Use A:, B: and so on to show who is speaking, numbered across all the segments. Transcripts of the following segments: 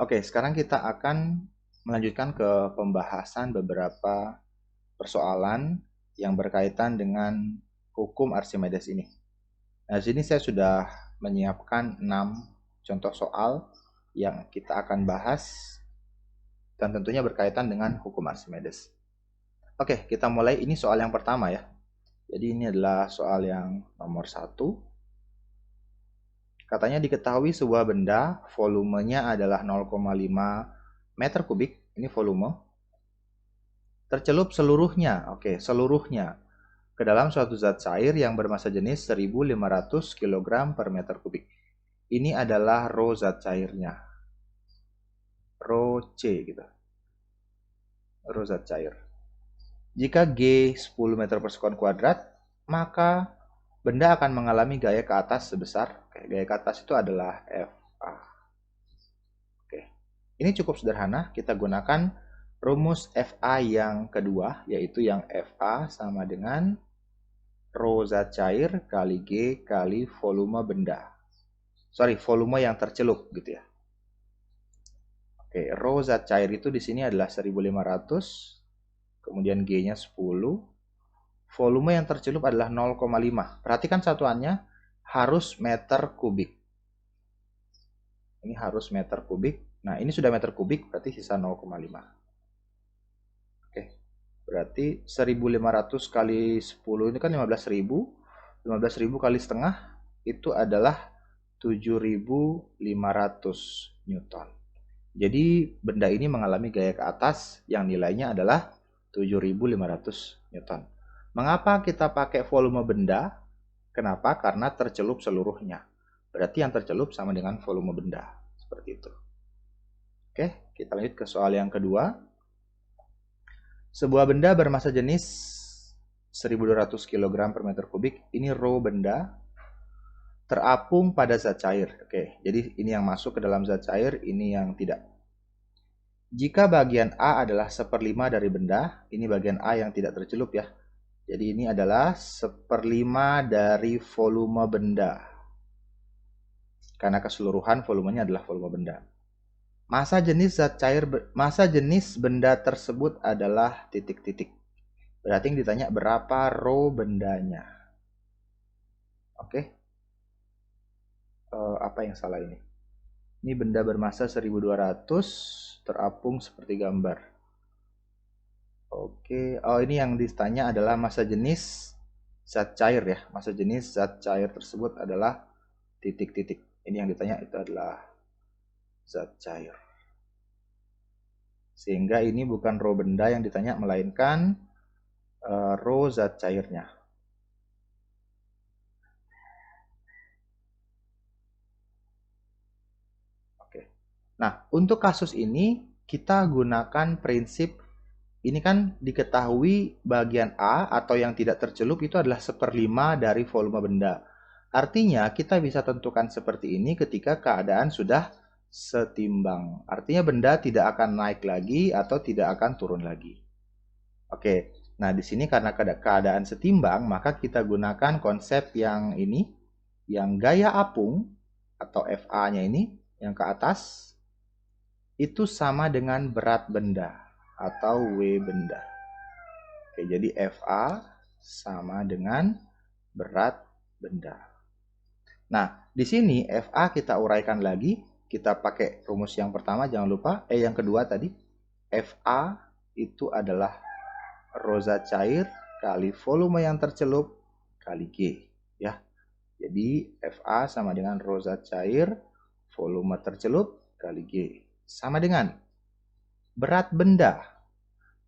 A: Oke, sekarang kita akan melanjutkan ke pembahasan beberapa persoalan yang berkaitan dengan hukum Archimedes ini. Nah, di sini saya sudah menyiapkan 6 contoh soal yang kita akan bahas dan tentunya berkaitan dengan hukum Archimedes. Oke, kita mulai. Ini soal yang pertama ya. Jadi ini adalah soal yang nomor 1. Katanya diketahui sebuah benda volumenya adalah 0,5 meter kubik. Ini volume. Tercelup seluruhnya, oke, seluruhnya ke dalam suatu zat cair yang bermassa jenis 1500 kg per meter kubik. Ini adalah rho zat cairnya. Rho C gitu. Rho zat cair. Jika G 10 meter per sekon kuadrat, maka benda akan mengalami gaya ke atas sebesar, gaya ke atas itu adalah FA. Oke. Ini cukup sederhana, kita gunakan rumus FA yang kedua, yaitu yang FA sama dengan rho zat cair kali G kali volume benda. Sorry, volume yang tercelup gitu ya. Oke, rho zat cair itu di sini adalah 1500, kemudian G-nya 10. Volume yang tercelup adalah 0,5. Perhatikan satuannya harus meter kubik. Ini harus meter kubik. Nah, ini sudah meter kubik, berarti sisa 0,5. Oke, berarti 1500 kali 10 ini kan 15.000. 15.000 kali setengah itu adalah 7.500 Newton. Jadi benda ini mengalami gaya ke atas yang nilainya adalah 7.500 Newton. Mengapa kita pakai volume benda? Kenapa? Karena tercelup seluruhnya. Berarti yang tercelup sama dengan volume benda. Seperti itu. Oke, kita lanjut ke soal yang kedua. Sebuah benda bermassa jenis 1200 kg per meter kubik. Ini rho benda terapung pada zat cair. Oke, jadi ini yang masuk ke dalam zat cair, ini yang tidak. Jika bagian A adalah 1/5 dari benda, ini bagian A yang tidak tercelup ya. Jadi ini adalah 1/5 dari volume benda. Karena keseluruhan volumenya adalah volume benda. Massa jenis benda tersebut adalah titik-titik. Berarti yang ditanya berapa rho bendanya. Oke. Apa yang salah ini? Ini benda bermassa 1200 terapung seperti gambar. Oke, oh ini yang ditanya adalah massa jenis zat cair ya. Massa jenis zat cair tersebut adalah titik-titik. Ini yang ditanya itu adalah zat cair. Sehingga ini bukan rho benda yang ditanya, melainkan rho zat cairnya. Oke. Nah, untuk kasus ini kita gunakan prinsip. Ini kan diketahui bagian A atau yang tidak tercelup itu adalah 1/5 dari volume benda. Artinya kita bisa tentukan seperti ini ketika keadaan sudah setimbang. Artinya benda tidak akan naik lagi atau tidak akan turun lagi. Oke, nah di sini karena keadaan setimbang, maka kita gunakan konsep yang ini, yang gaya apung atau FA-nya ini, yang ke atas, itu sama dengan berat benda atau W benda. Oke, jadi FA sama dengan berat benda. Nah, di sini FA kita uraikan lagi. Kita pakai rumus yang pertama, jangan lupa. Yang kedua tadi. FA itu adalah rho zat cair kali volume yang tercelup kali G. Ya. Jadi FA sama dengan rho zat cair, volume tercelup kali G. Sama dengan berat benda.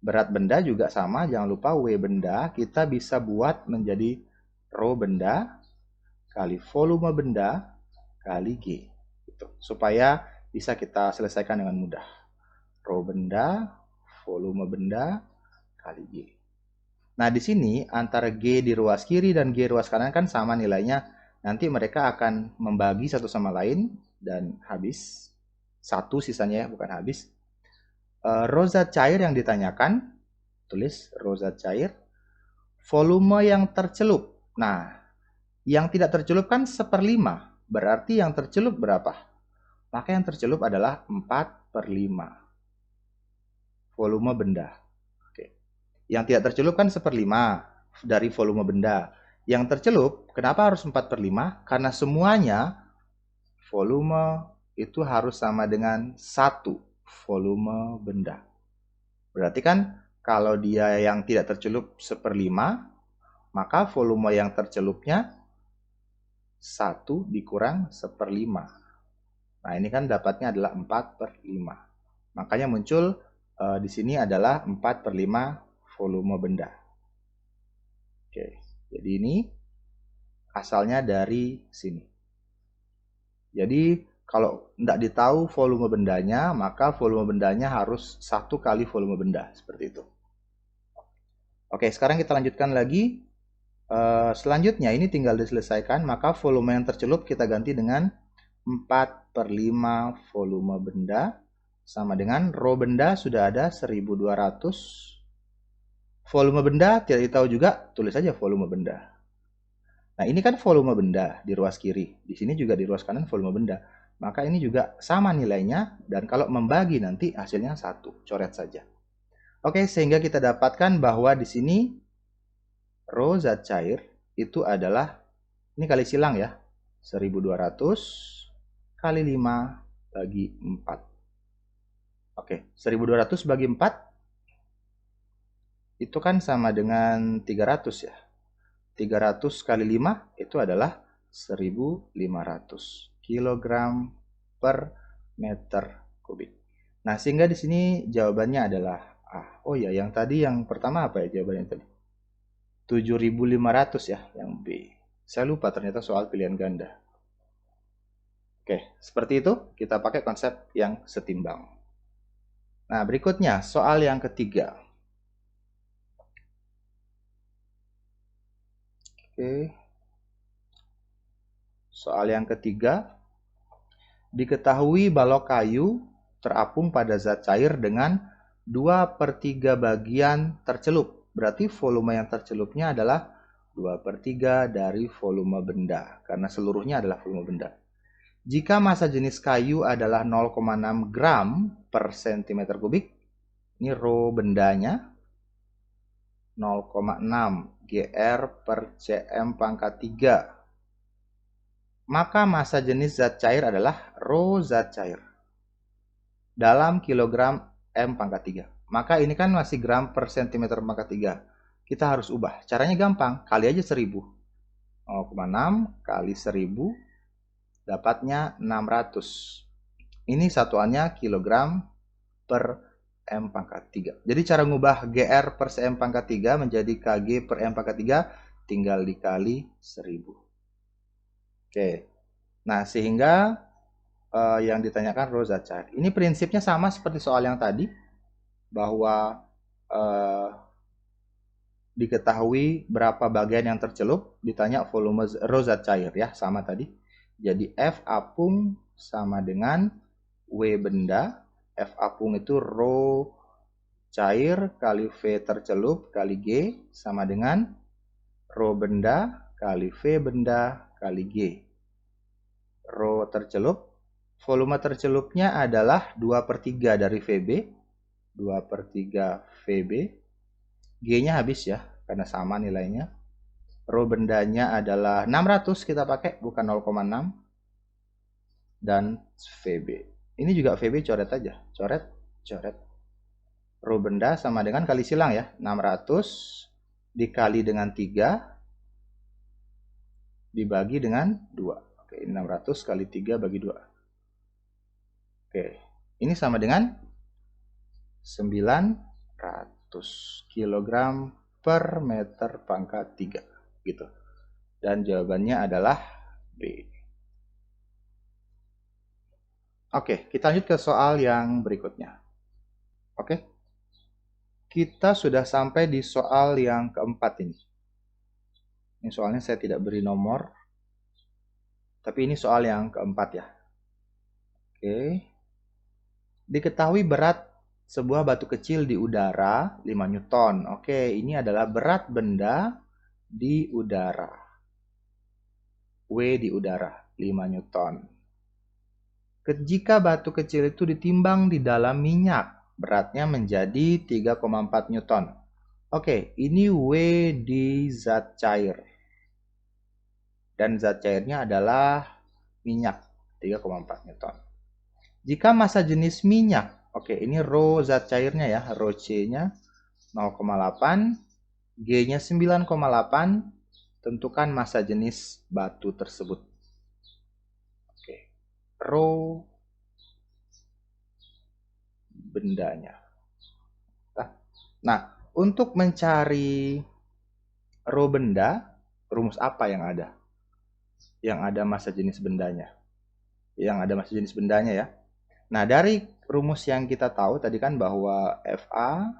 A: Berat benda juga sama, jangan lupa W benda kita bisa buat menjadi rho benda kali volume benda kali G. Gitu. Supaya bisa kita selesaikan dengan mudah. Rho benda, volume benda kali G. Nah, di sini antara G di ruas kiri dan G ruas kanan kan sama nilainya. Nanti mereka akan membagi satu sama lain dan habis. Satu sisanya ya, bukan habis. Rho zat cair yang ditanyakan, tulis rho zat cair, volume yang tercelup. Nah, yang tidak tercelup kan 1/5, berarti yang tercelup berapa? maka yang tercelup adalah 4/5 volume benda. Oke. Yang tidak tercelup kan 1/5 dari volume benda. Yang tercelup, kenapa harus 4/5? Karena semuanya volume itu harus sama dengan 1 volume benda. Berarti kan kalau dia yang tidak tercelup 1/5, maka volume yang tercelupnya 1 dikurang 1/5. Nah, ini kan dapatnya adalah 4/5. Makanya muncul di sini adalah 4/5 volume benda. Oke, jadi ini asalnya dari sini. Jadi kalau tidak ditahu volume bendanya, maka volume bendanya harus 1 kali volume benda, seperti itu. Oke, sekarang kita lanjutkan lagi. Selanjutnya ini tinggal diselesaikan, maka volume yang tercelup kita ganti dengan 4/5 volume benda, sama dengan rho benda sudah ada 1200. Volume benda tidak ditahu juga, tulis saja volume benda. Nah, ini kan volume benda di ruas kiri. Di sini juga di ruas kanan volume benda. Maka ini juga sama nilainya, dan kalau membagi nanti hasilnya 1. Coret saja. Oke, sehingga kita dapatkan bahwa di sini rho zat cair itu adalah, ini kali silang ya, 1200 kali 5 bagi 4. Oke, 1200 bagi 4 itu kan sama dengan 300 ya. 300 kali 5 itu adalah 1500 kg per meter kubik. Nah, sehingga di sini jawabannya adalah A. Oh ya, yang tadi yang pertama apa ya jawabannya tadi? 7500 ya, yang B. Saya lupa ternyata soal pilihan ganda. Oke, seperti itu kita pakai konsep yang setimbang. Nah, berikutnya soal yang ketiga. Oke. Soal yang ketiga. Diketahui balok kayu terapung pada zat cair dengan 2/3 bagian tercelup. Berarti volume yang tercelupnya adalah 2/3 dari volume benda, karena seluruhnya adalah volume benda. Jika massa jenis kayu adalah 0,6 gram per cm kubik, ini rho bendanya 0,6 gr per cm pangkat 3. Maka massa jenis zat cair adalah rho zat cair dalam kilogram M pangkat 3. Maka ini kan masih gram per cm pangkat 3. Kita harus ubah. Caranya gampang, kali aja 1000. 0,6 kali 1000 dapatnya 600. Ini satuannya kilogram per M pangkat 3. Jadi cara ngubah GR per cm pangkat 3 menjadi KG per M pangkat 3 tinggal dikali 1000. Oke. Nah, sehingga yang ditanyakan rho zat cair. Ini prinsipnya sama seperti soal yang tadi, bahwa diketahui berapa bagian yang tercelup, ditanya volume rho zat cair ya, sama tadi. Jadi F apung sama dengan W benda. F apung itu rho cair kali V tercelup kali G sama dengan rho benda kali V benda kali G. Rho tercelup, volume tercelupnya adalah 2/3 dari VB. 2/3 VB. G-nya habis ya, karena sama nilainya. Rho bendanya adalah 600, kita pakai bukan 0,6. Dan VB. Ini juga VB coret aja. Coret, coret. Rho benda sama dengan kali silang ya. 600 dikali dengan 3 dibagi dengan 2. Oke, 600 kali 3 bagi 2. Oke, ini sama dengan 900 kg per meter pangkat 3 gitu. Dan jawabannya adalah B. Oke, kita lanjut ke soal yang berikutnya. Oke. Kita sudah sampai di soal yang keempat ini. Ini soalnya saya tidak beri nomor. Tapi ini soal yang keempat ya. Oke. Diketahui berat sebuah batu kecil di udara 5 Newton. Oke, ini adalah berat benda di udara. W di udara 5 Newton. Jika batu kecil itu ditimbang di dalam minyak, beratnya menjadi 3,4 Newton. Oke, ini W di zat cair. Dan zat cairnya adalah minyak, 3,4 Newton. Jika massa jenis minyak, oke, ini rho zat cairnya ya, rho C-nya 0,8, G-nya 9,8, tentukan massa jenis batu tersebut. Oke, rho bendanya. Nah, untuk mencari rho benda, rumus apa yang ada? Yang ada massa jenis bendanya. Yang ada massa jenis bendanya ya. Nah, dari rumus yang kita tahu tadi kan bahwa Fa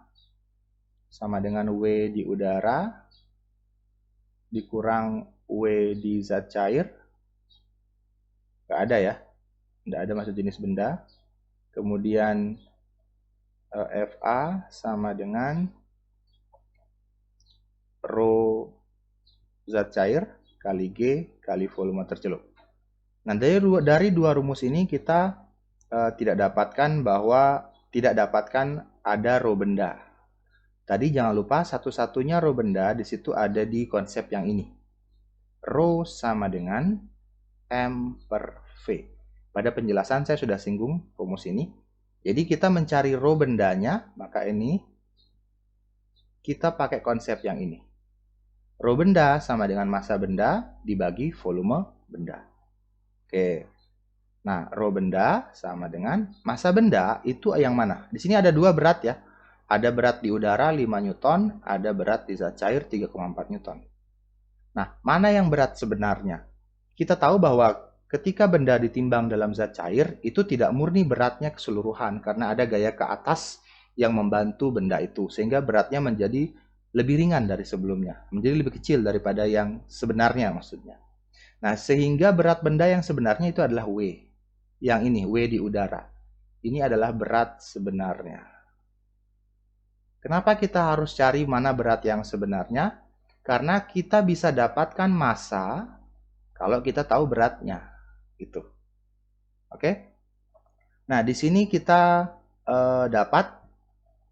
A: sama dengan W di udara dikurang W di zat cair. Nggak ada ya. Nggak ada massa jenis benda. Kemudian Fa sama dengan rho zat cair kali G kali volume tercelup. Nah, dari dua rumus ini kita tidak dapatkan ada rho benda. Tadi jangan lupa satu-satunya rho benda di situ ada di konsep yang ini. Rho sama dengan M per V. Pada penjelasan saya sudah singgung rumus ini. Jadi kita mencari rho bendanya, maka ini kita pakai konsep yang ini. Rho benda sama dengan massa benda dibagi volume benda. Oke. Nah, rho benda sama dengan massa benda itu yang mana? Di sini ada dua berat ya. Ada berat di udara 5 Newton, ada berat di zat cair 3,4 Newton. Nah, mana yang berat sebenarnya? Kita tahu bahwa ketika benda ditimbang dalam zat cair, itu tidak murni beratnya keseluruhan karena ada gaya ke atas yang membantu benda itu. Sehingga beratnya menjadi lebih ringan dari sebelumnya. Menjadi lebih kecil daripada yang sebenarnya maksudnya. Nah, sehingga berat benda yang sebenarnya itu adalah W. Yang ini, W di udara. Ini adalah berat sebenarnya. Kenapa kita harus cari mana berat yang sebenarnya? Karena kita bisa dapatkan massa kalau kita tahu beratnya. Gitu. Oke? Nah, di sini kita dapat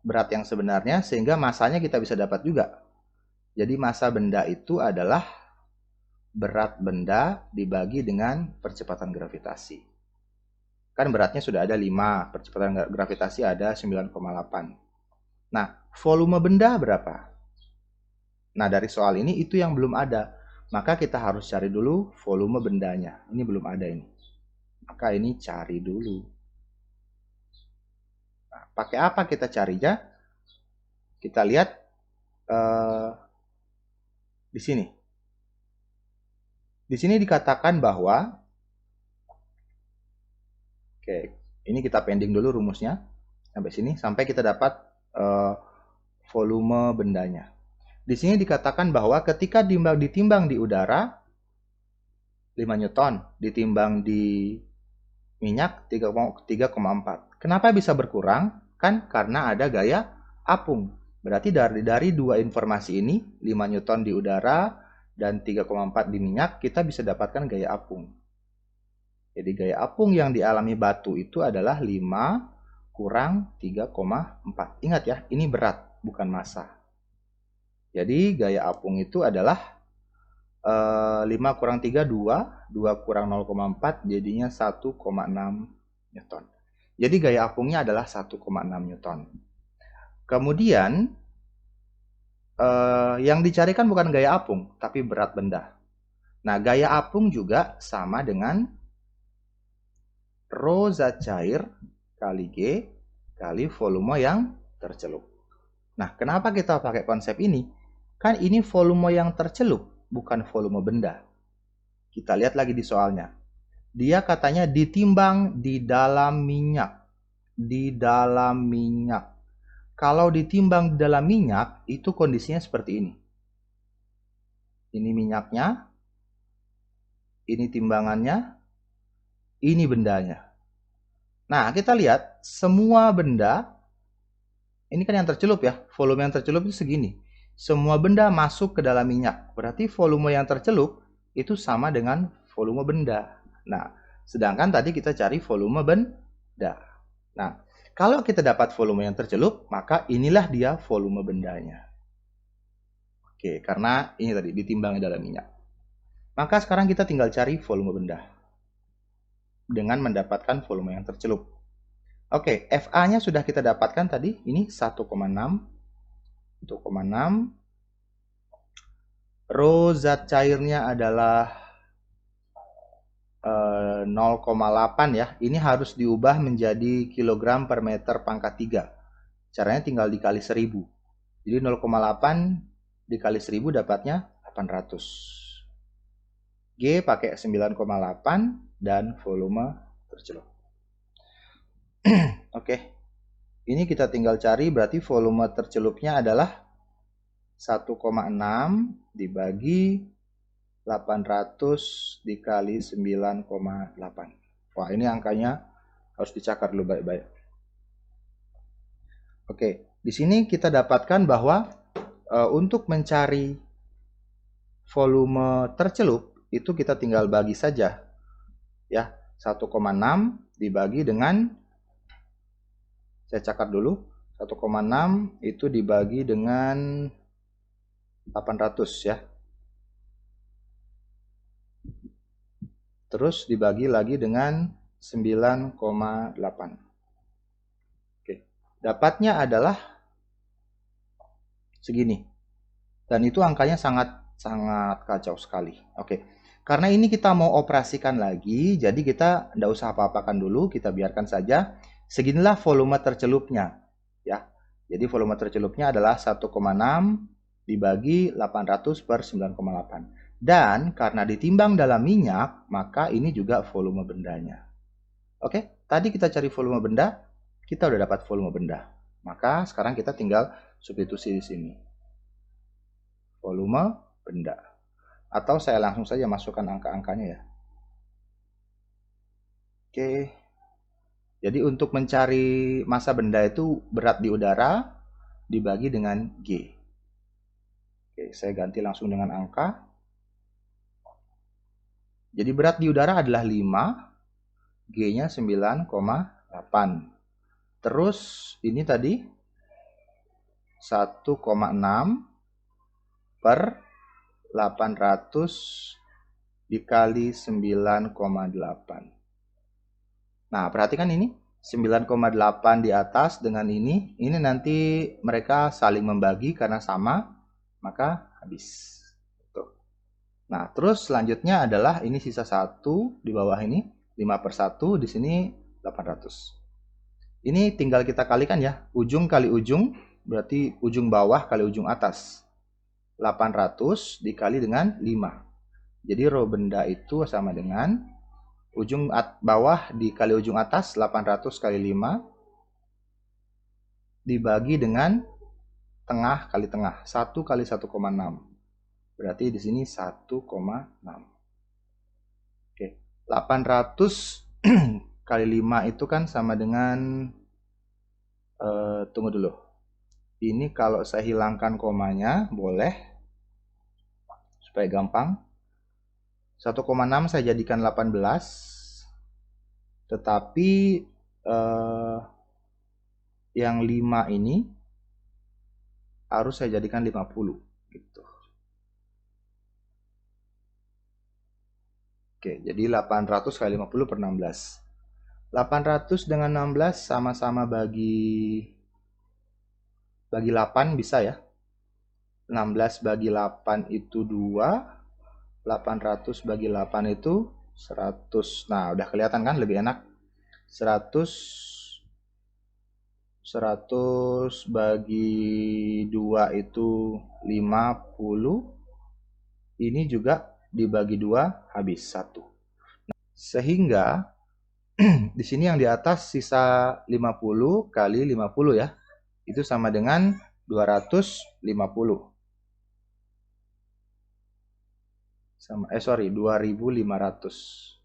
A: berat yang sebenarnya sehingga massanya kita bisa dapat juga. Jadi massa benda itu adalah berat benda dibagi dengan percepatan gravitasi. Kan beratnya sudah ada 5, percepatan gravitasi ada 9,8. Nah, volume benda berapa? Nah, dari soal ini itu yang belum ada. Maka kita harus cari dulu volume bendanya. Ini belum ada ini. Maka ini cari dulu. Nah, pakai apa kita carinya? Kita lihat di sini. Di sini dikatakan bahwa, oke, ini kita pending dulu rumusnya sampai sini, sampai kita dapat volume bendanya. Di sini dikatakan bahwa ketika ditimbang di udara 5 Newton, ditimbang di minyak 3,4. Kenapa bisa berkurang? Kan karena ada gaya apung. Berarti dari dua informasi ini, 5 Newton di udara dan 3,4 di minyak, kita bisa dapatkan gaya apung. Jadi gaya apung yang dialami batu itu adalah 5 kurang 3,4. Ingat ya, ini berat, bukan massa. Jadi gaya apung itu adalah 5 kurang 3, 2. 2 kurang 0,4 jadinya 1,6 Newton. Jadi gaya apungnya adalah 1,6 Newton. Kemudian yang dicarikan bukan gaya apung, tapi berat benda. Nah, gaya apung juga sama dengan rho zat cair kali G kali volume yang tercelup. Nah, kenapa kita pakai konsep ini? Kan ini volume yang tercelup, bukan volume benda. Kita lihat lagi di soalnya. Dia katanya ditimbang di dalam minyak. Di dalam minyak. Kalau ditimbang di dalam minyak, itu kondisinya seperti ini. Ini minyaknya. Ini timbangannya. Ini bendanya. Nah, kita lihat semua benda. Ini kan yang tercelup ya. Volume yang tercelup itu segini. Semua benda masuk ke dalam minyak. Berarti volume yang tercelup itu sama dengan volume benda. Nah, Sedangkan tadi kita cari volume benda. Nah, kalau kita dapat volume yang tercelup, maka inilah dia volume bendanya. Oke, karena ini tadi ditimbang dalam minyak. Maka sekarang kita tinggal cari volume benda dengan mendapatkan volume yang tercelup. Oke, FA-nya sudah kita dapatkan tadi, ini 1,6. 1,6. Rho zat cairnya adalah 0,8 ya. Ini harus diubah menjadi kilogram per meter pangkat 3. Caranya tinggal dikali 1000. Jadi 0,8 dikali 1000 dapatnya 800. G pakai 9,8 dan volume tercelup. Oke. Ini kita tinggal cari, berarti volume tercelupnya adalah 1,6 dibagi 800 dikali 9,8. Wah, ini angkanya harus dicatat dulu baik-baik. Oke, di sini kita dapatkan bahwa untuk mencari volume tercelup itu kita tinggal bagi saja ya, 1,6 dibagi dengan, saya catat dulu, 1,6 itu dibagi dengan 800 ya. Terus dibagi lagi dengan 9,8. Oke, dapatnya adalah segini. Dan itu angkanya sangat kacau sekali. Oke, karena ini kita mau operasikan lagi, jadi kita tidak usah apa-apakan dulu, kita biarkan saja. Seginilah volume tercelupnya. Ya, jadi volume tercelupnya adalah 1,6 dibagi 800 per 9,8. Dan karena ditimbang dalam minyak, maka ini juga volume bendanya. Oke, tadi kita cari volume benda, kita udah dapat volume benda. Maka sekarang kita tinggal substitusi di sini. Volume benda. Atau saya langsung saja masukkan angka-angkanya ya. Oke. Jadi untuk mencari massa benda itu berat di udara dibagi dengan G. Oke, saya ganti langsung dengan angka. Jadi berat di udara adalah 5, G-nya 9,8. Terus ini tadi 1,6 per 800 dikali 9,8. Nah, perhatikan ini 9,8 di atas dengan ini nanti mereka saling membagi karena sama, maka habis. Nah, terus selanjutnya adalah ini sisa 1 di bawah ini, 5/1, di sini 800. Ini tinggal kita kalikan ya, ujung kali ujung, berarti ujung bawah kali ujung atas. 800 dikali dengan 5. Jadi rho benda itu sama dengan ujung bawah dikali ujung atas, 800 kali 5, dibagi dengan tengah kali tengah, 1 kali 1,6. Berarti di sini 1,6. Oke, 800 kali 5 itu kan sama dengan, tunggu dulu. Ini kalau saya hilangkan komanya, boleh, supaya gampang. 1,6 saya jadikan 18. Tetapi yang 5 ini harus saya jadikan 50 gitu. Oke, jadi 800 kali 50 per 16. 800 dengan 16 sama-sama bagi 8 bisa ya. 16 bagi 8 itu 2. 800 bagi 8 itu 100. Nah, udah kelihatan kan, lebih enak. 100 bagi 2 itu 50. Ini juga dibagi 2 habis 1. Nah, sehingga di sini yang di atas sisa 50 kali 50 ya. Itu sama dengan 250. Sama 2500.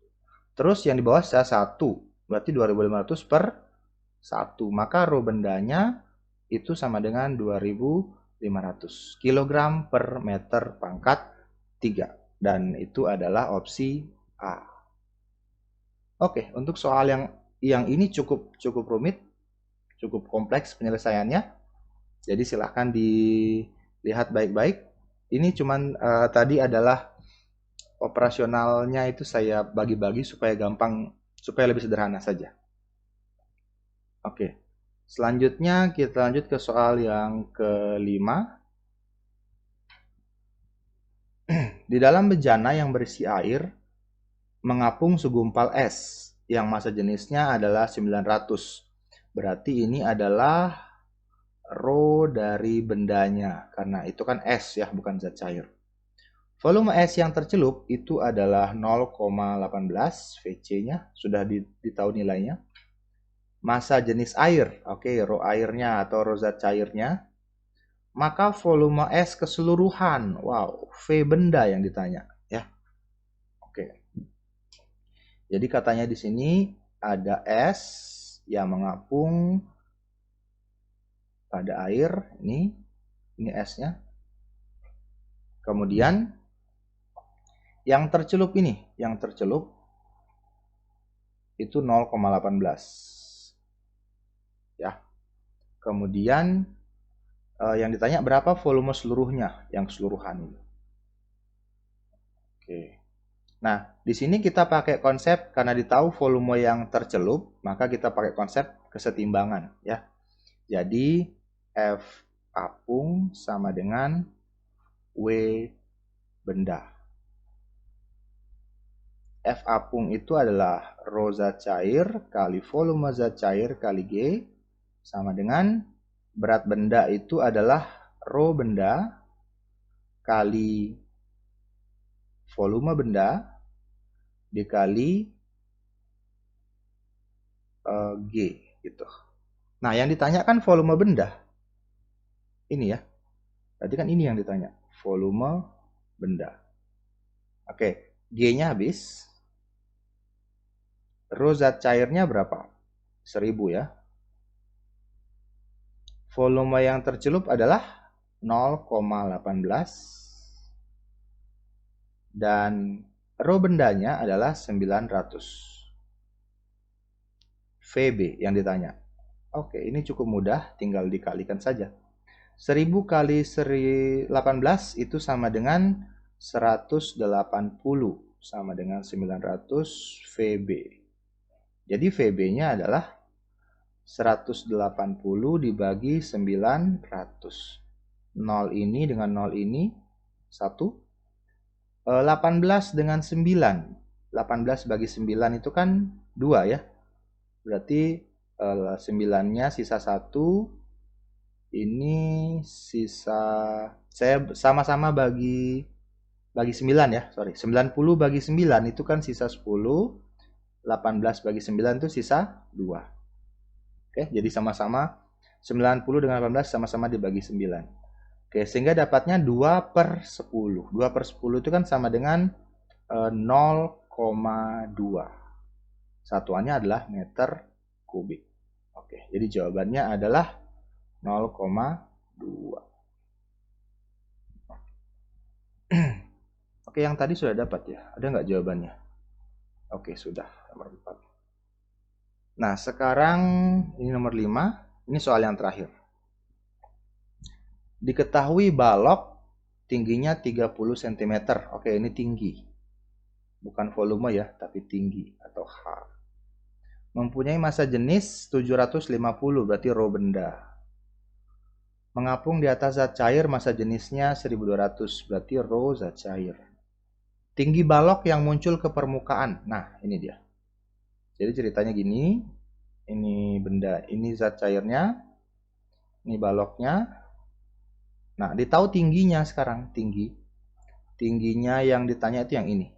A: Terus yang di bawah sisa 1. Berarti 2500 per 1. Maka rho bendanya itu sama dengan 2500 kg per meter pangkat 3. Dan itu adalah opsi A. Oke, untuk soal yang ini cukup rumit, cukup kompleks penyelesaiannya. Jadi silahkan dilihat baik-baik. Ini cuman tadi adalah operasionalnya itu saya bagi-bagi supaya gampang, supaya lebih sederhana saja. Oke, selanjutnya kita lanjut ke soal yang kelima. Di dalam bejana yang berisi air, mengapung segumpal es yang massa jenisnya adalah 900. Berarti ini adalah rho dari bendanya, karena itu kan es ya, bukan zat cair. Volume es yang tercelup itu adalah 0,18 VC-nya, sudah ditahu nilainya. Massa jenis air, oke, rho airnya atau rho zat cairnya. Maka volume es keseluruhan, wow, V benda yang ditanya, ya. Oke. Jadi katanya di sini ada es yang mengapung pada air, ini esnya. Kemudian yang tercelup itu 0,18. Ya. Kemudian yang ditanya berapa volume seluruhnya, yang keseluruhan ini. Oke. Nah, di sini kita pakai konsep, karena ditahu volume yang tercelup, maka kita pakai konsep kesetimbangan, ya. Jadi F apung sama dengan W benda. F apung itu adalah rho zat cair kali volume zat cair kali G, sama dengan berat benda itu adalah rho benda kali volume benda dikali G gitu. Nah, yang ditanya kan volume benda. Ini ya. Tadi kan ini yang ditanya, volume benda. Oke, G-nya habis. Rho zat cairnya berapa? 1000 ya. Volume yang tercelup adalah 0,18 dan rho bendanya adalah 900. VB yang ditanya. Oke, ini cukup mudah, tinggal dikalikan saja. 1000 kali 18 itu sama dengan 180, sama dengan 900 VB. Jadi VB-nya adalah 180 dibagi 900. 0 ini dengan 0 ini 1. 18 dengan 9. 18 bagi 9 itu kan 2 ya. Berarti 9-nya sisa 1. Ini sisa, saya sama-sama bagi 9 ya, sorry. 90 bagi 9 itu kan sisa 10. 18 bagi 9 itu sisa 2. Oke, jadi sama-sama 90 dengan 18 sama-sama dibagi 9. Oke, sehingga dapatnya 2/10. 2/10 itu kan sama dengan 0,2. Satuannya adalah meter kubik. Oke, jadi jawabannya adalah 0,2. Oke, yang tadi sudah dapat ya? Ada nggak jawabannya? Oke, sudah. Nomor 4. Nah, sekarang ini nomor 5. Ini soal yang terakhir. Diketahui balok tingginya 30 cm. Oke, ini tinggi. Bukan volume ya, tapi tinggi atau H. Mempunyai massa jenis 750, berarti rho benda. Mengapung di atas zat cair, massa jenisnya 1200, berarti rho zat cair. Tinggi balok yang muncul ke permukaan. Nah, ini dia. Jadi ceritanya gini, ini benda, ini zat cairnya, ini baloknya. Nah, ditahu tingginya sekarang, tinggi. Tingginya yang ditanya itu yang ini.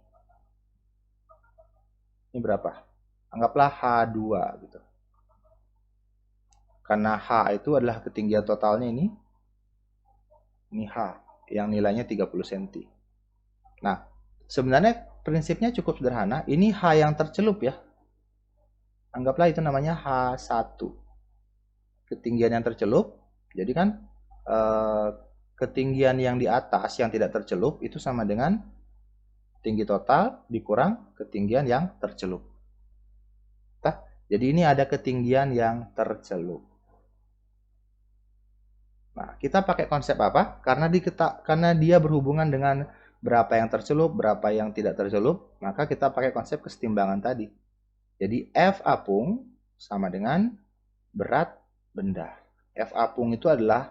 A: Ini berapa? Anggaplah H2 gitu. Karena H itu adalah ketinggian totalnya ini. Ini H yang nilainya 30 cm. Nah, sebenarnya prinsipnya cukup sederhana. Ini H yang tercelup ya. Anggaplah itu namanya H1. Ketinggian yang tercelup. Jadi kan ketinggian yang di atas yang tidak tercelup itu sama dengan tinggi total dikurang ketinggian yang tercelup. Jadi ini ada ketinggian yang tercelup. Nah, kita pakai konsep apa? Karena dia berhubungan dengan berapa yang tercelup, berapa yang tidak tercelup, maka kita pakai konsep kesetimbangan tadi. Jadi F apung sama dengan berat benda. F apung itu adalah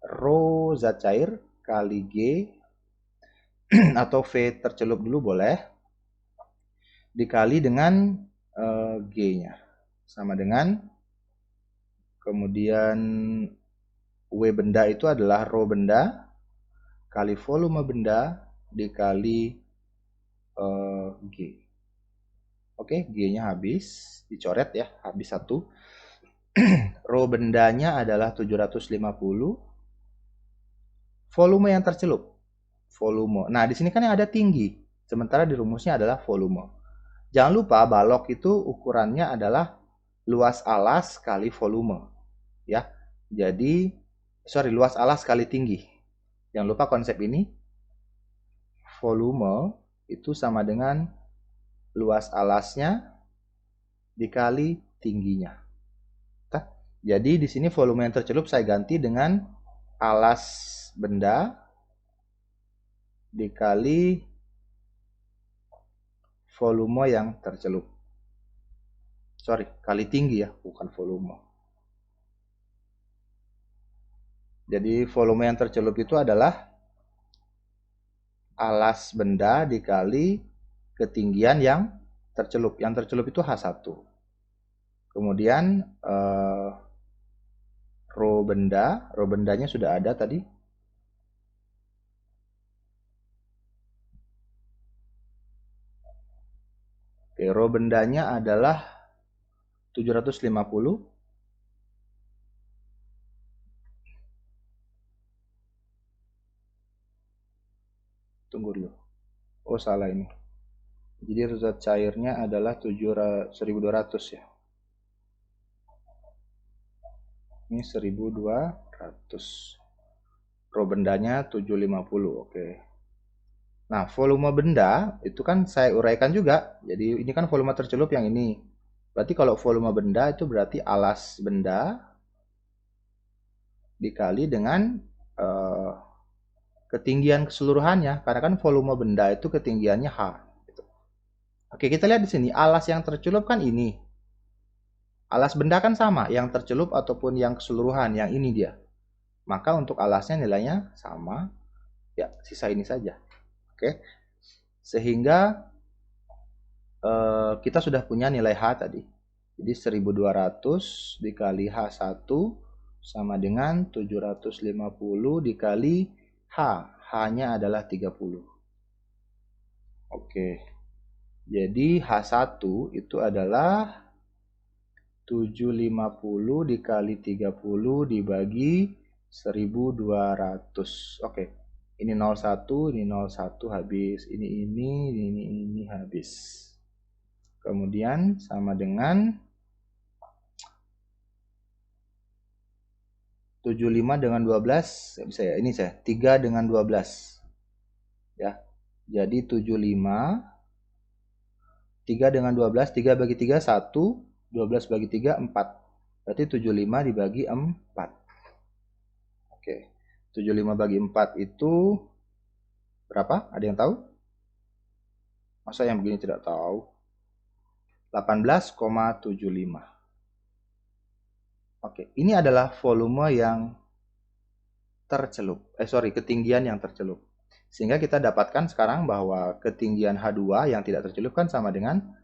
A: rho zat cair kali G atau V tercelup dulu boleh, dikali dengan G-nya. Sama dengan, kemudian W benda itu adalah rho benda kali volume benda dikali G. Oke, G-nya habis, dicoret ya, habis 1. Rho bendanya adalah 750. Volume yang tercelup. Volume. Nah, di sini kan yang ada tinggi, sementara di rumusnya adalah volume. Jangan lupa balok itu ukurannya adalah luas alas kali volume. Ya. Jadi, luas alas kali tinggi. Jangan lupa konsep ini. Volume itu sama dengan luas alasnya dikali tingginya. Jadi di sini volume yang tercelup saya ganti dengan alas benda dikali volume yang tercelup. Kali tinggi ya, bukan volume. Jadi volume yang tercelup itu adalah alas benda dikali ketinggian yang tercelup. Yang tercelup itu H1. Kemudian rho bendanya sudah ada tadi. Oke, rho bendanya adalah 750. Tunggu dulu. Oh, salah ini. Jadi zat cairnya adalah 1200 ya. Ini 1200. Rho bendanya 750. Oke. Nah, volume benda itu kan saya uraikan juga. Jadi ini kan volume tercelup yang ini. Berarti kalau volume benda itu berarti alas benda dikali dengan ketinggian keseluruhannya. Karena kan volume benda itu ketinggiannya H. Oke, kita lihat di sini. Alas yang tercelup kan ini. Alas benda kan sama. Yang tercelup ataupun yang keseluruhan. Yang ini dia. Maka untuk alasnya nilainya sama. Ya, sisa ini saja. Oke. Sehingga kita sudah punya nilai H tadi. Jadi 1200 dikali H1 sama dengan 750 dikali H. H-nya adalah 30. Oke. Jadi H1 itu adalah 750 dikali 30 dibagi 1200. Oke. Ini 01, ini 01 habis. Ini habis. Kemudian sama dengan 75 dengan 12. Bisa ya? Ini saya. 3 dengan 12. Ya. Jadi 75. 3 dengan 12. 3 bagi 3, 1. 12 bagi 3, 4. Berarti 75 dibagi 4. Oke. 75 bagi 4 itu berapa? Ada yang tahu? Masa yang begini tidak tahu? 18,75. Oke, ini adalah volume yang tercelup. Ketinggian yang tercelup. Sehingga kita dapatkan sekarang bahwa ketinggian H2 yang tidak tercelup kan sama dengan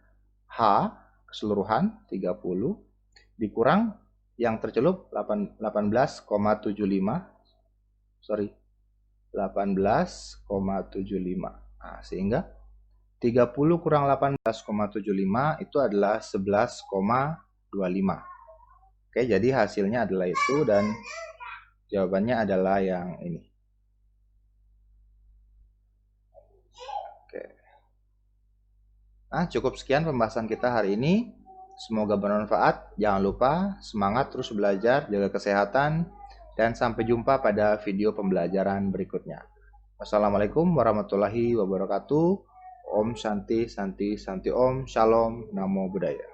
A: H keseluruhan 30 dikurang yang tercelup 18,75. 18,75. Nah, sehingga 30 kurang 18,75 itu adalah 11,25. Oke, jadi hasilnya adalah itu dan jawabannya adalah yang ini. Oke. Nah, cukup sekian pembahasan kita hari ini. Semoga bermanfaat. Jangan lupa semangat terus belajar, jaga kesehatan, dan sampai jumpa pada video pembelajaran berikutnya. Wassalamualaikum warahmatullahi wabarakatuh. Om Shanti Santi Santi Om. Shalom. Namo Buddhaya.